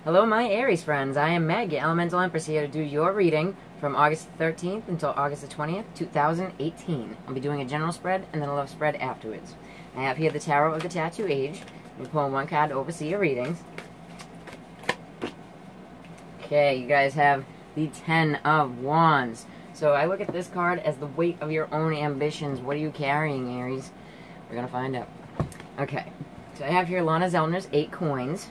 Hello my Aries friends, I am Meg, your Elemental Empress, here to do your reading from August 13th until August the 20th, 2018. I'll be doing a general spread and then a love spread afterwards. I have here the Tarot of the Tattoo Age. I'm pulling one card to oversee your readings. Okay, you guys have the 10 of Wands. So I look at this card as the weight of your own ambitions. What are you carrying, Aries? We're going to find out. Okay, so I have here Lana Zellner's 8 coins.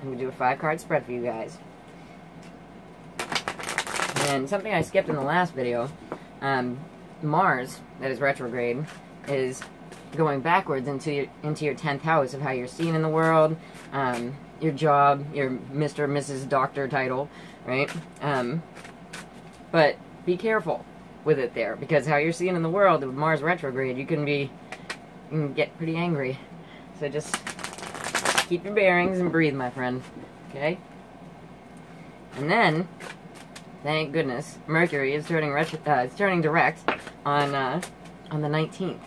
I'm going to do a 5-card spread for you guys. And something I skipped in the last video, Mars, that is retrograde, is going backwards into your 10th house of how you're seen in the world, your job, your Mr. or Mrs. Doctor title, right? But be careful with it there, because how you're seen in the world with Mars retrograde, you can get pretty angry. So just keep your bearings and breathe, my friend. Okay? And then, thank goodness, Mercury is turning direct on the 19th,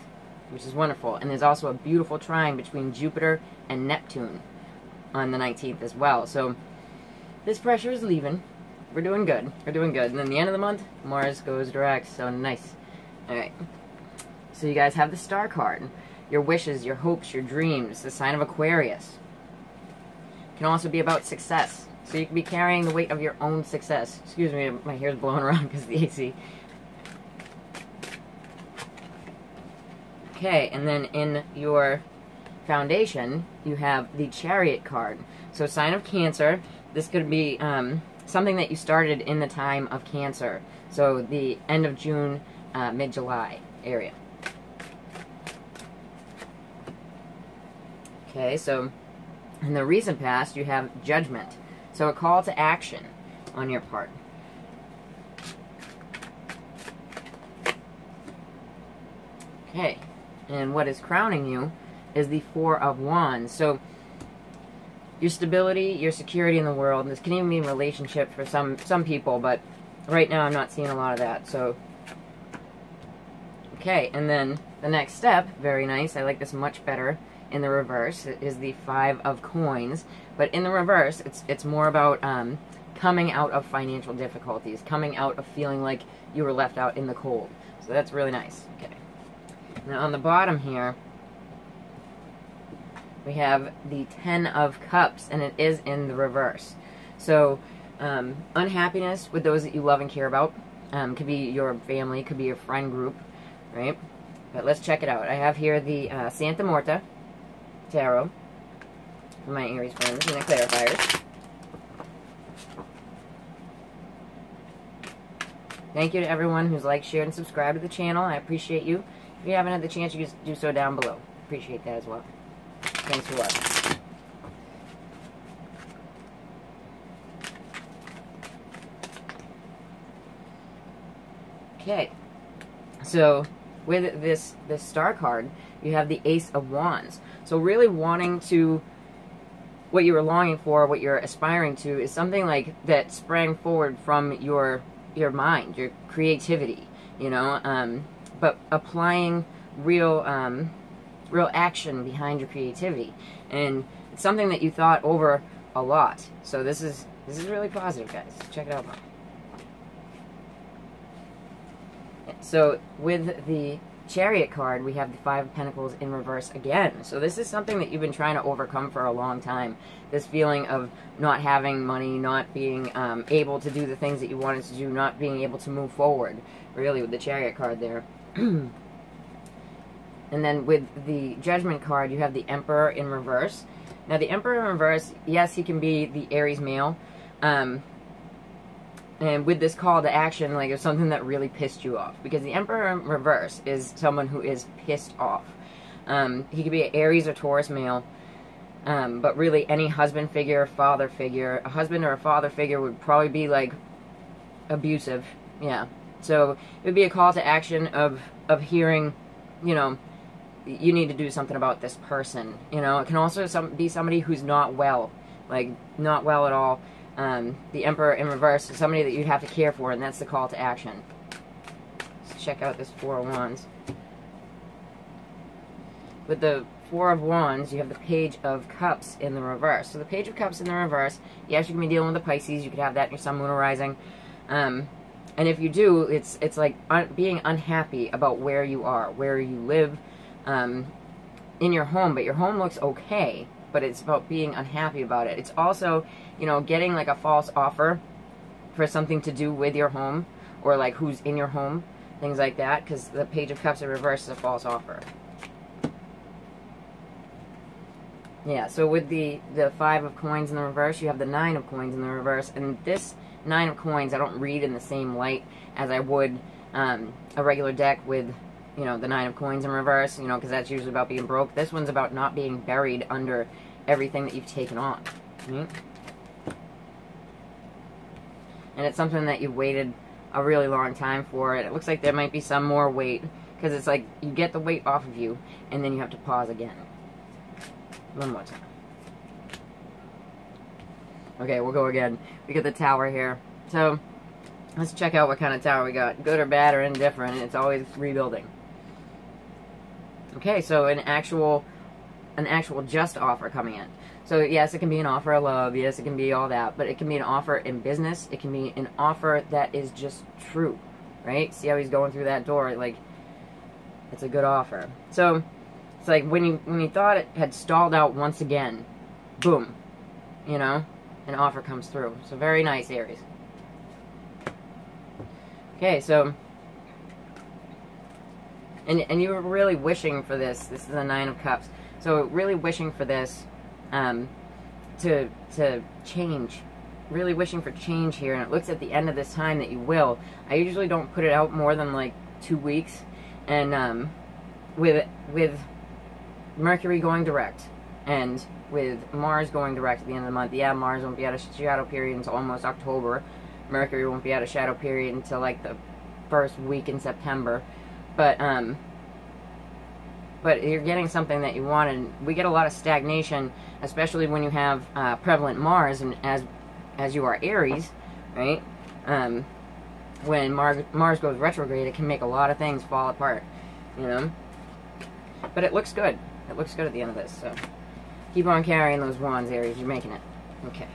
which is wonderful. And there's also a beautiful trine between Jupiter and Neptune on the 19th as well. So this pressure is leaving. We're doing good. We're doing good. And then the end of the month, Mars goes direct. So nice. All right. So you guys have the Star card. Your wishes, your hopes, your dreams. The sign of Aquarius. Can also be about success. So you can be carrying the weight of your own success. Excuse me, my hair's blowing around because of the AC. Okay, and then in your foundation, you have the Chariot card. So sign of Cancer. This could be something that you started in the time of Cancer. So the end of June, mid-July area. Okay, so in the recent past, you have Judgment. So a call to action on your part. Okay, and what is crowning you is the 4 of Wands. So your stability, your security in the world, this can even be a relationship for some people, but right now I'm not seeing a lot of that. So, okay, and then the next step, very nice, I like this much better. In the reverse, it is the 5 of Coins. But in the reverse, it's more about coming out of financial difficulties, coming out of feeling like you were left out in the cold. So that's really nice. Okay. Now on the bottom here, we have the 10 of Cups, and it is in the reverse. So unhappiness with those that you love and care about. Could be your family, could be your friend group, right? But let's check it out. I have here the Santa Morta Tarot for my Aries friends and the clarifiers. Thank you to everyone who's liked, shared, and subscribed to the channel. I appreciate you. If you haven't had the chance, you can do so down below. Appreciate that as well. Thanks for watching. Okay, so with this Star card, you have the Ace of Wands. So really wanting to, what you were longing for, what you're aspiring to, is something like that sprang forward from your mind, your creativity, you know, but applying real action behind your creativity. And it's something that you thought over a lot. So this is really positive, guys. Check it out. So with the Chariot card, we have the 5 of Pentacles in reverse again. So this is something that you've been trying to overcome for a long time. This feeling of not having money, not being able to do the things that you wanted to do, not being able to move forward, really, with the Chariot card there. And then with the Judgment card, you have the Emperor in reverse. Now the Emperor in reverse, yes, he can be the Aries male. And with this call to action, like, it's something that really pissed you off. Because the Emperor in reverse is someone who is pissed off. He could be an Aries or Taurus male. But really, any husband figure, father figure. A husband or a father figure would probably be, like, abusive. Yeah. So, it would be a call to action of hearing, you know, you need to do something about this person. You know, it can also be somebody who's not well. Like, not well at all. The Emperor in reverse is somebody that you'd have to care for, and that's the call to action. Let's check out this 4 of Wands. With the Four of Wands, you have the Page of Cups in the reverse. So the Page of Cups in the reverse, yes, you can be dealing with the Pisces. You could have that in your Sun, Moon, or Rising. And if you do, it's like being unhappy about where you are, where you live, in your home. But your home looks okay, but it's about being unhappy about it. It's also, you know, getting like a false offer for something to do with your home, or like who's in your home, things like that, because the Page of Cups in reverse is a false offer. Yeah, so with the Five of Coins in the reverse, you have the Nine of Coins in the reverse, and this Nine of Coins I don't read in the same light as I would a regular deck with, you know, the Nine of Coins in reverse, you know, because that's usually about being broke. This one's about not being buried under everything that you've taken on. Right? And it's something that you waited a really long time for. It looks like there might be some more weight, because it's like you get the weight off of you, and then you have to pause again. One more time. Okay, we'll go again. We got the Tower here. So, let's check out what kind of tower we got. Good or bad or indifferent, and it's always rebuilding. Okay, so an actual just offer coming in. So yes, it can be an offer of love, yes, it can be all that, but it can be an offer in business, it can be an offer that is just true, right? See how he's going through that door, like, it's a good offer. So, it's like when you thought it had stalled out once again, boom, you know, an offer comes through. So very nice, Aries. Okay, so, and you were really wishing for this. This is the Nine of Cups. So really wishing for this to change. Really wishing for change here. And it looks at the end of this time that you will. I usually don't put it out more than like 2 weeks. And with Mercury going direct and with Mars going direct at the end of the month, yeah, Mars won't be out of shadow period until almost October. Mercury won't be out of shadow period until like the first week in September. But you're getting something that you want, and we get a lot of stagnation, especially when you have prevalent Mars, and as you are Aries, right? When Mars goes retrograde, it can make a lot of things fall apart, you know? But it looks good. It looks good at the end of this, so keep on carrying those wands, Aries. You're making it. Okay.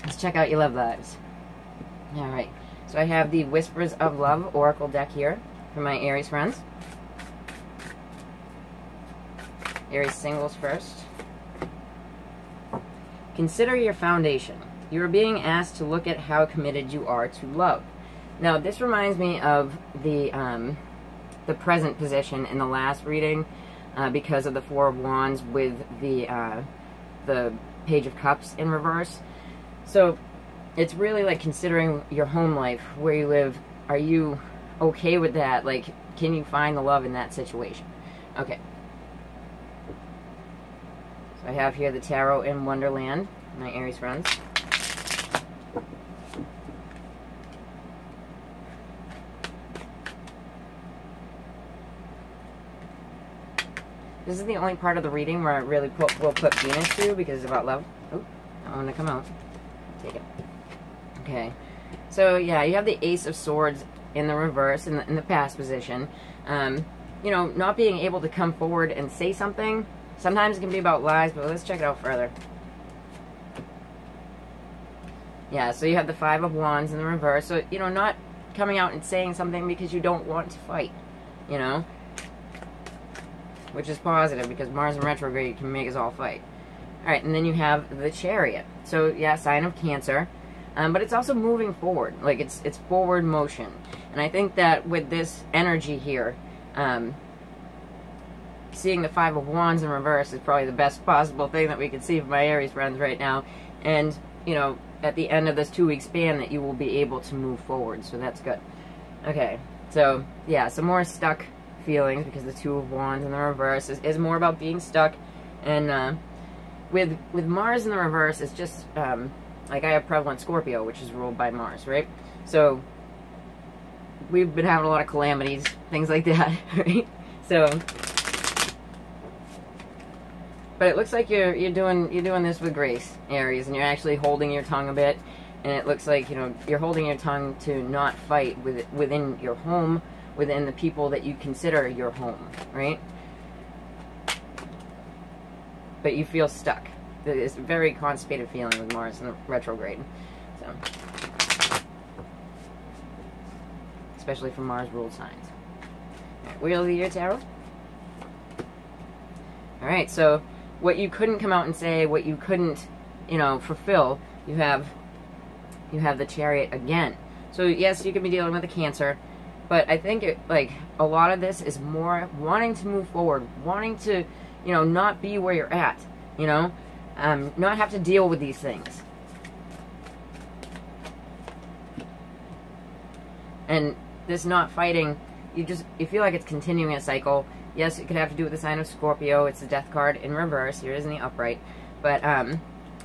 Let's check out your love lives. Alright, so I have the Whispers of Love Oracle deck here for my Aries friends. Aries singles first. Consider your foundation. You are being asked to look at how committed you are to love. Now, this reminds me of the present position in the last reading, because of the Four of Wands with the Page of Cups in reverse. So it's really like considering your home life, where you live. Are you okay with that? Like, can you find the love in that situation? Okay. So I have here the Tarot in Wonderland, my Aries friends. This is the only part of the reading where I really will put Venus to, because it's about love. Oh, I want to come out. Take it. Okay. So, yeah, you have the Ace of Swords in the reverse, in the past position. You know, not being able to come forward and say something. Sometimes it can be about lies, but let's check it out further. Yeah, so you have the Five of Wands in the reverse. So, you know, not coming out and saying something because you don't want to fight, you know? Which is positive, because Mars in retrograde can make us all fight. Alright, and then you have the Chariot. So, yeah, sign of Cancer. But it's also moving forward. Like, it's forward motion. And I think that with this energy here, seeing the Five of Wands in reverse is probably the best possible thing that we could see for my Aries friends right now. And, you know, at the end of this 2-week span, that you will be able to move forward. So that's good. Okay, so, yeah, some more stuck feelings, because the Two of Wands in the reverse is more about being stuck. And with Mars in the reverse, it's just like I have prevalent Scorpio, which is ruled by Mars, right? So we've been having a lot of calamities, things like that, right? So, but it looks like you're doing this with grace, Aries, and you're actually holding your tongue a bit. And it looks like, you know, you're holding your tongue to not fight within your home, within the people that you consider your home, right? but you feel stuck. It's a very constipated feeling with Mars in the retrograde. So, especially for Mars ruled signs. Alright, Wheel of the Year Tarot. Alright, so what you couldn't come out and say, what you couldn't, you know, fulfill, you have the Chariot again. So yes, you could be dealing with a Cancer, but I think like a lot of this is more wanting to move forward, wanting to, you know, not be where you're at, you know, not have to deal with these things. And this not fighting, you feel like it's continuing a cycle. Yes, it could have to do with the sign of Scorpio. It's the Death card in reverse. Here it is in the upright. But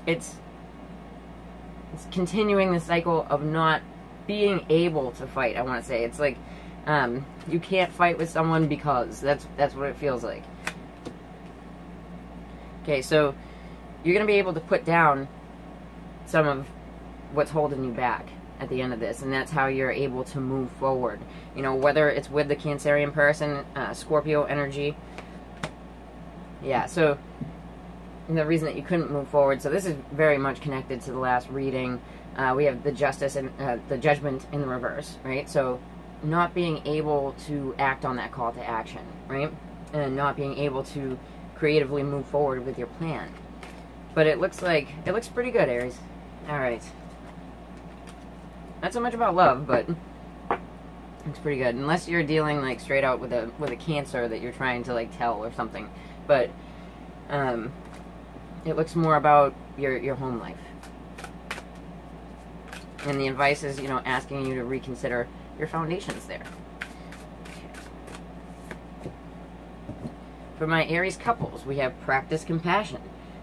it's continuing the cycle of not being able to fight, I want to say. It's like you can't fight with someone because that's what it feels like. Okay, so you're going to be able to put down some of what's holding you back at the end of this, and that's how you're able to move forward. You know, whether it's with the Cancerian person, Scorpio energy. Yeah, so the reason that you couldn't move forward, so this is very much connected to the last reading. We have the Justice and the Judgment in the reverse, right? So not being able to act on that call to action, right? And not being able to creatively move forward with your plan. But it looks pretty good, Aries. Alright. Not so much about love, but it's pretty good. Unless you're dealing like straight out with a Cancer that you're trying to like tell or something. But it looks more about your home life. And the advice is, you know, asking you to reconsider your foundations there. Okay. For my Aries couples, we have Practice Compassion.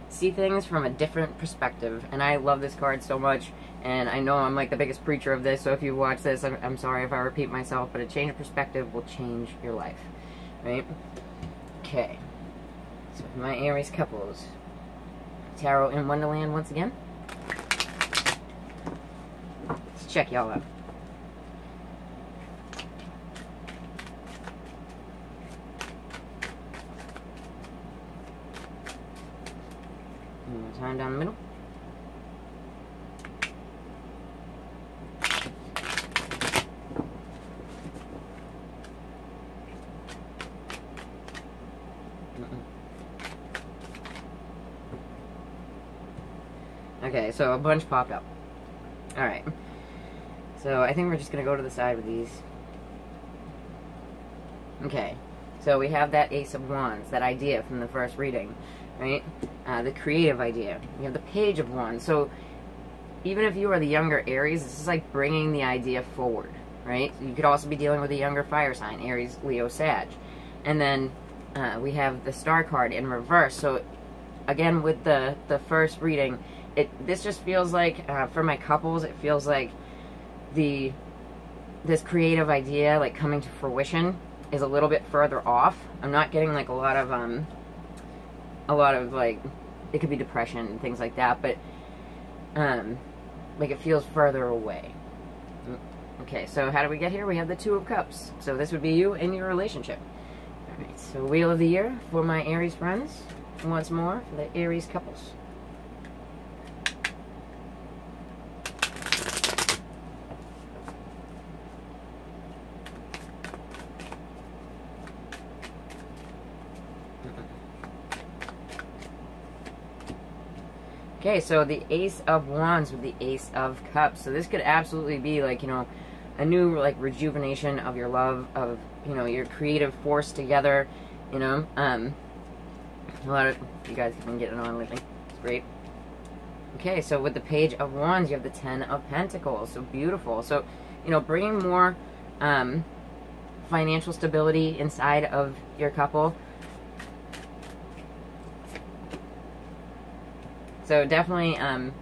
See things from a different perspective. And I love this card so much. And I know I'm like the biggest preacher of this, so if you watch this, I'm sorry if I repeat myself, but a change of perspective will change your life. Right? Okay. So for my Aries couples, Tarot in Wonderland once again. Let's check y'all out. One more time down the middle. Okay, so a bunch popped up. Alright. So I think we're just going to go to the side with these. Okay. So we have that Ace of Wands, that idea from the first reading, right? The creative idea. We have the Page of Wands. So even if you are the younger Aries, this is like bringing the idea forward, right? You could also be dealing with a younger fire sign, Aries, Leo, Sag. And then we have the Star card in reverse. So again, with the first reading, this just feels like, for my couples, it feels like this creative idea, like, coming to fruition is a little bit further off. I'm not getting, like, a lot of, like, it could be depression and things like that, but, like, it feels further away. Okay, so how do we get here? We have the Two of Cups. So this would be you and your relationship. Alright, so Wheel of the Year for my Aries friends. Once more, for the Aries couples. Okay, so the Ace of Wands with the Ace of Cups. So this could absolutely be like, you know, a new like rejuvenation of your love, of, you know, your creative force together, you know. A lot of you guys have been getting on lately. It's great. Okay, so with the Page of Wands, you have the Ten of Pentacles. So beautiful. So, you know, bringing more financial stability inside of your couple. So definitely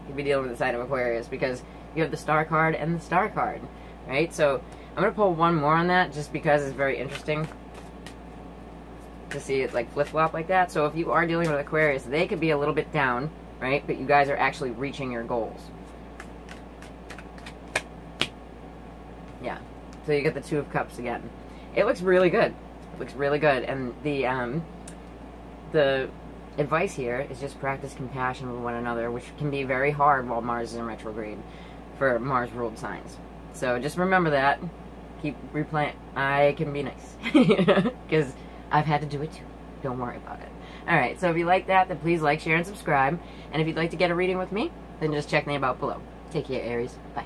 you'll be dealing with the side of Aquarius because you have the Star card and the Star card, right? So I'm going to pull one more on that just because it's very interesting to see it like flip-flop like that. So if you are dealing with Aquarius, they could be a little bit down, right? But you guys are actually reaching your goals. Yeah. So you get the Two of Cups again. It looks really good. It looks really good. And the advice here is just practice compassion with one another, which can be very hard while Mars is in retrograde for Mars-ruled signs. So just remember that. Keep replaying. I can be nice. Because I've had to do it too. Don't worry about it. Alright, so if you like that, then please like, share, and subscribe. And if you'd like to get a reading with me, then just check the about below. Take care, Aries. Bye.